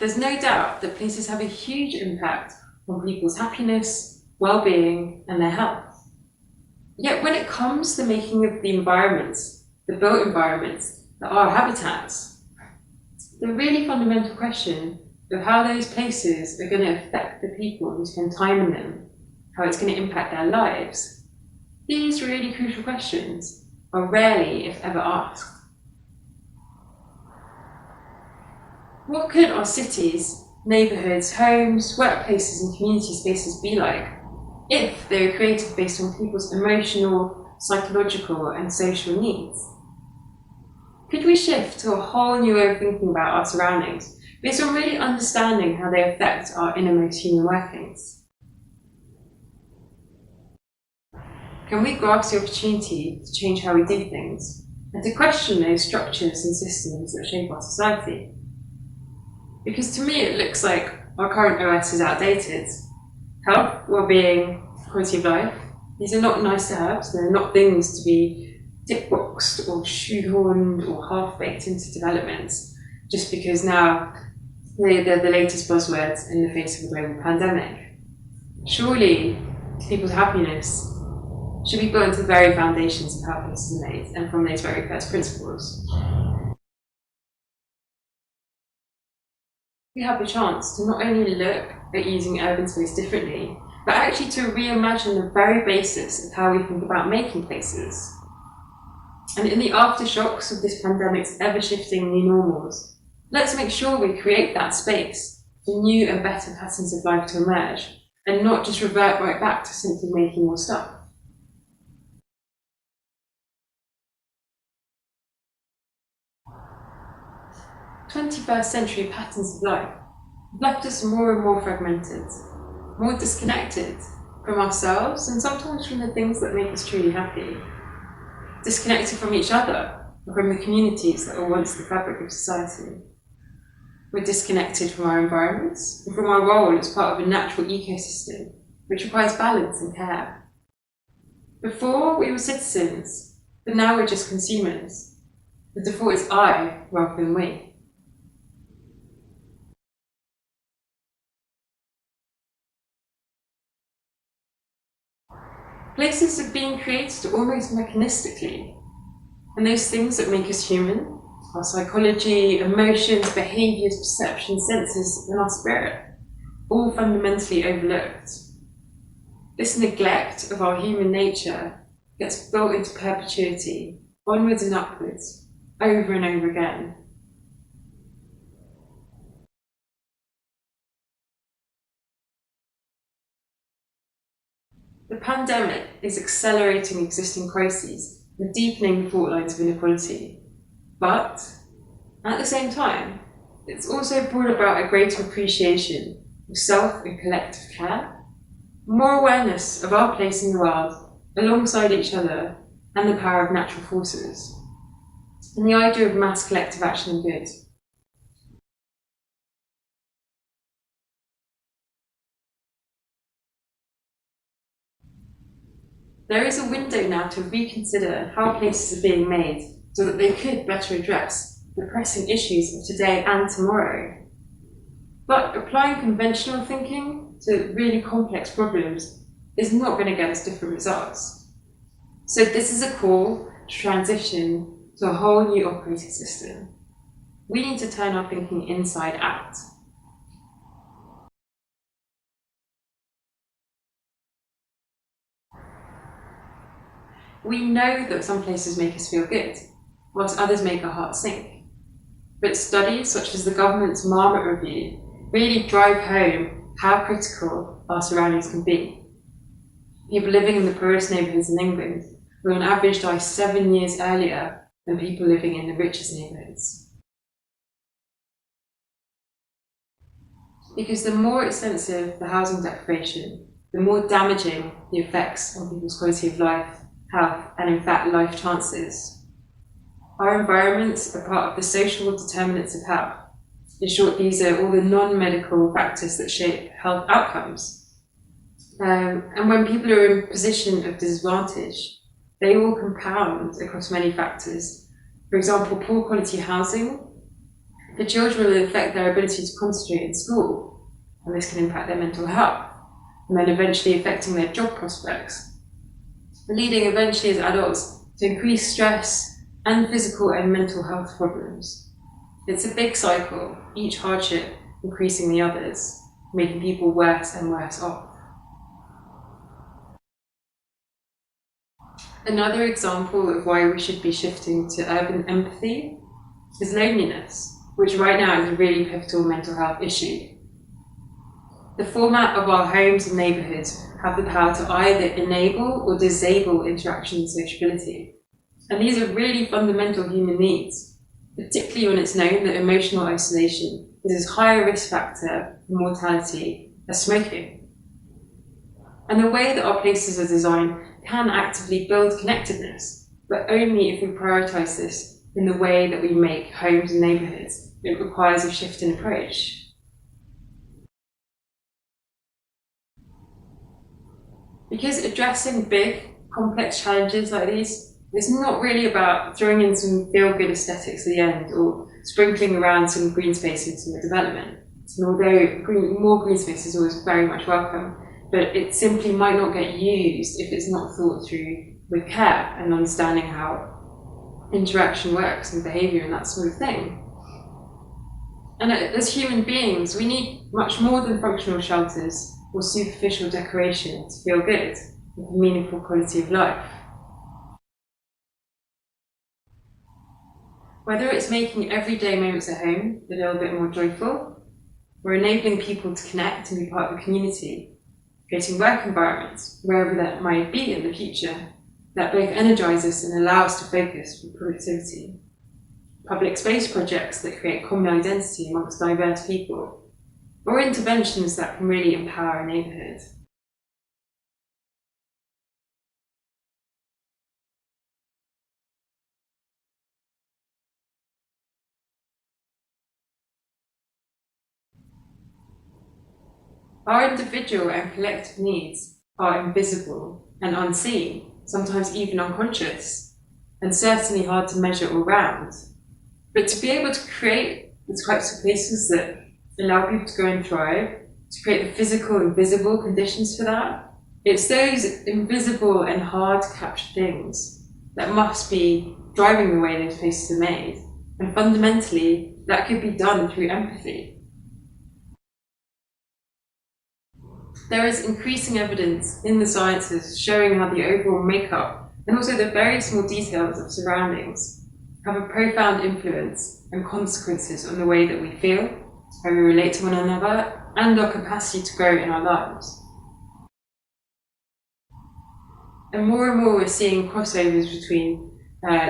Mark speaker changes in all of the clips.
Speaker 1: There's no doubt that places have a huge impact on people's happiness, well-being, and their health. Yet when it comes to making of the environments, the built environments that are habitats, the really fundamental question of how those places are going to affect the people who spend time in them, how it's going to impact their lives, these really crucial questions are rarely, if ever, asked. What could our cities, neighbourhoods, homes, workplaces and community spaces be like if they were created based on people's emotional, psychological and social needs? Could we shift to a whole new way of thinking about our surroundings based on really understanding how they affect our innermost human workings? Can we grasp the opportunity to change how we do things and to question those structures and systems that shape our society? Because to me it looks like our current OS is outdated. Health, well-being, quality of life, these are not nice to have, so they're not things to be tick-boxed or shoehorned or half-baked into developments just because now they're the latest buzzwords in the face of a global pandemic. Surely people's happiness should be built into the very foundations of how places are made and from those very first principles. We have the chance to not only look at using urban space differently, but actually to reimagine the very basis of how we think about making places. And in the aftershocks of this pandemic's ever-shifting new normals, let's make sure we create that space for new and better patterns of life to emerge, and not just revert right back to simply making more stuff. '21st century patterns of life have left us more and more fragmented, more disconnected from ourselves and sometimes from the things that make us truly happy, disconnected from each other and from the communities that were once the fabric of society. We're disconnected from our environments and from our role as part of a natural ecosystem which requires balance and care. Before we were citizens, but now we're just consumers. The default is I rather than we. Places are being created almost mechanistically, and those things that make us human, our psychology, emotions, behaviours, perceptions, senses, and our spirit, all fundamentally overlooked. This neglect of our human nature gets built into perpetuity, onwards and upwards, over and over again. The pandemic is accelerating existing crises and deepening the fault lines of inequality. But, at the same time, it's also brought about a greater appreciation of self and collective care, more awareness of our place in the world alongside each other and the power of natural forces, and the idea of mass collective action and good. There is a window now to reconsider how places are being made so that they could better address the pressing issues of today and tomorrow. But applying conventional thinking to really complex problems is not going to get us different results. So this is a call to transition to a whole new operating system. We need to turn our thinking inside out. We know that some places make us feel good, whilst others make our hearts sink. But studies such as the government's Marmot review really drive home how critical our surroundings can be. People living in the poorest neighbourhoods in England will on average die 7 years earlier than people living in the richest neighbourhoods. Because the more extensive the housing deprivation, the more damaging the effects on people's quality of life, health, and in fact life chances. Our environments are part of the social determinants of health. In short, these are all the non-medical factors that shape health outcomes. And when people are in a position of disadvantage, they all compound across many factors. For example, poor quality housing For children, it will affect their ability to concentrate in school, and this can impact their mental health, and then eventually affecting their job prospects, leading eventually as adults to increased stress and physical and mental health problems. It's a big cycle, each hardship increasing the others, making people worse and worse off. Another example of why we should be shifting to urban empathy is loneliness, which right now is a really pivotal mental health issue. The format of our homes and neighbourhoods have the power to either enable or disable interaction and sociability. And these are really fundamental human needs, particularly when it's known that emotional isolation is a higher risk factor for mortality as smoking. And the way that our places are designed can actively build connectedness, but only if we prioritise this in the way that we make homes and neighbourhoods. It requires a shift in approach. Because addressing big, complex challenges like these is not really about throwing in some feel-good aesthetics at the end or sprinkling around some green space into the development. And although more green space is always very much welcome, but it simply might not get used if it's not thought through with care and understanding how interaction works and behaviour and that sort of thing. And as human beings, we need much more than functional shelters or superficial decoration to feel good with a meaningful quality of life. Whether it's making everyday moments at home a little bit more joyful, or enabling people to connect and be part of a community, creating work environments, wherever that might be in the future, that both energise us and allow us to focus for productivity. Public space projects that create common identity amongst diverse people, or interventions that can really empower a neighbourhood. Our individual and collective needs are invisible and unseen, sometimes even unconscious, and certainly hard to measure or round. But to be able to create the types of places that allow people to go and thrive, to create the physical and visible conditions for that, it's those invisible and hard to capture things that must be driving the way those places are made. And fundamentally, that could be done through empathy. There is increasing evidence in the sciences showing how the overall makeup and also the very small details of surroundings have a profound influence and consequences on the way that we feel, how we relate to one another, and our capacity to grow in our lives. And more we're seeing crossovers between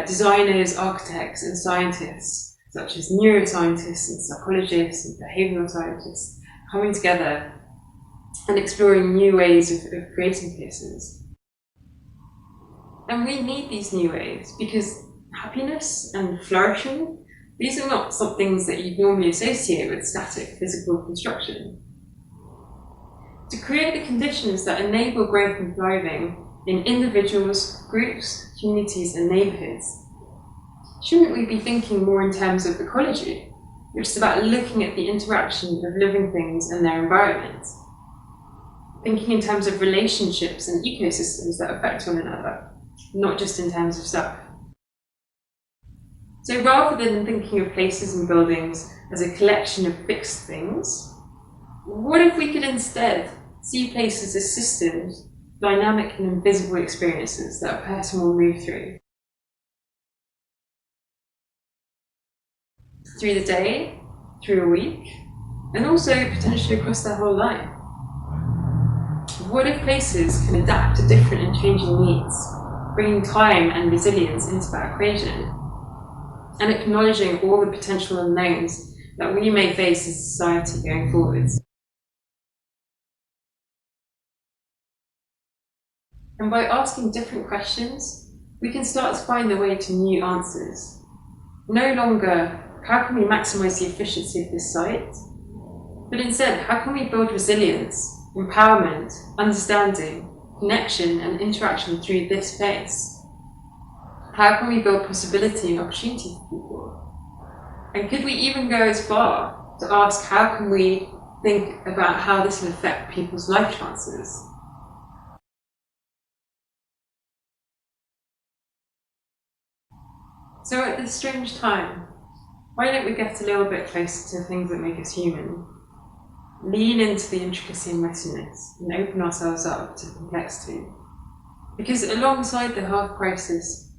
Speaker 1: designers, architects, and scientists, such as neuroscientists and psychologists and behavioural scientists, coming together and exploring new ways of creating places. And we need these new ways because happiness and flourishing, these are not some things that you'd normally associate with static physical construction. To create the conditions that enable growth and thriving in individuals, groups, communities, and neighbourhoods, shouldn't we be thinking more in terms of ecology, which is about looking at the interaction of living things and their environment? Thinking in terms of relationships and ecosystems that affect one another, not just in terms of stuff. So rather than thinking of places and buildings as a collection of fixed things, what if we could instead see places as systems, dynamic and invisible experiences that a person will move through the day, through a week, and also potentially across their whole life? What if places can adapt to different and changing needs, bringing time and resilience into that equation, and acknowledging all the potential unknowns that we may face as a society going forwards? And by asking different questions, we can start to find the way to new answers. No longer, how can we maximise the efficiency of this site? But instead, how can we build resilience, empowerment, understanding, connection and interaction through this place? How can we build possibility and opportunity for people? And could we even go as far to ask how can we think about how this will affect people's life chances? So at this strange time, why don't we get a little bit closer to things that make us human? Lean into the intricacy and messiness and open ourselves up to complexity. Because alongside the health crisis,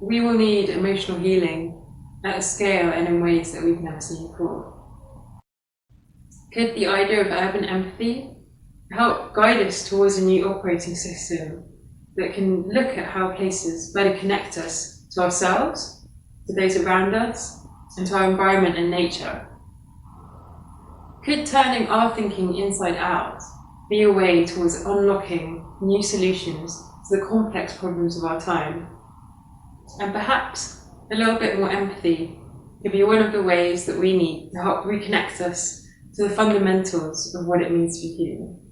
Speaker 1: we will need emotional healing at a scale and in ways that we've never seen before. Could the idea of urban empathy help guide us towards a new operating system that can look at how places better connect us to ourselves, to those around us, and to our environment and nature? Could turning our thinking inside out be a way towards unlocking new solutions to the complex problems of our time? And perhaps a little bit more empathy could be one of the ways that we need to help reconnect us to the fundamentals of what it means to be human.